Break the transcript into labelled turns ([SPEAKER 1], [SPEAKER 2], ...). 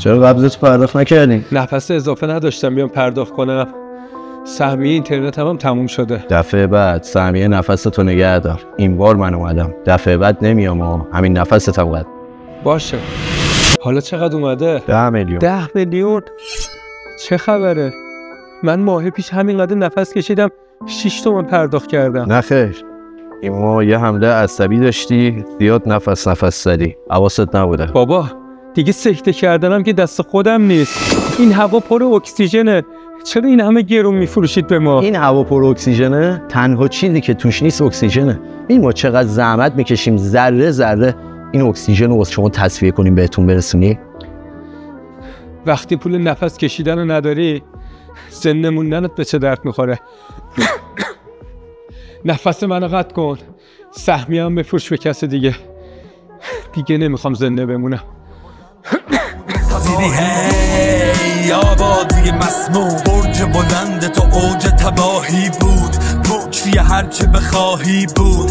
[SPEAKER 1] چرا قبضت پرداخت نکردین؟
[SPEAKER 2] نفس اضافه نداشتم بیام پرداخت کنم. سهمیه اینترنت هم تموم شده.
[SPEAKER 1] دفعه بعد سهمیه نفستو نگه دار. این بار من اومدم، دفعه بعد نمیام و همین نفستم قد.
[SPEAKER 2] باشه. حالا چقدر اومده؟
[SPEAKER 1] 10 میلیون.
[SPEAKER 2] 10 میلیون؟ چه خبره؟ من ماه پیش همینقدر نفس کشیدم 6 تومن پرداخت کردم.
[SPEAKER 1] نه خیر، این ماه یه حمله عصبی داشتی، زیاد نفس زدی، حواست نبوده.
[SPEAKER 2] بابا دیگه سکته کردنم که دست خودم نیست. این هوا پر اکسیژنه، چرا این همه گرون میفروشید به ما؟
[SPEAKER 1] این هوا پر اکسیژنه؟ تنها چیزی که توش نیست اکسیژنه. این ما چقدر زحمت میکشیم ذره ذره این اکسیژن رو واسه شما تصفیه کنیم بهتون برسونی.
[SPEAKER 2] وقتی پول نفس کشیدن رو نداری، زنده موندنت به چه درد میخوره؟ نفس منو قطع کن، سهمیه هم بفروش به کس دیگه نمیخوام زنده بمونم.
[SPEAKER 3] دیدی هی آبادی مسموم، برج بلند تو اوج تباهی بود، پشتی هرچه بخواهی بود.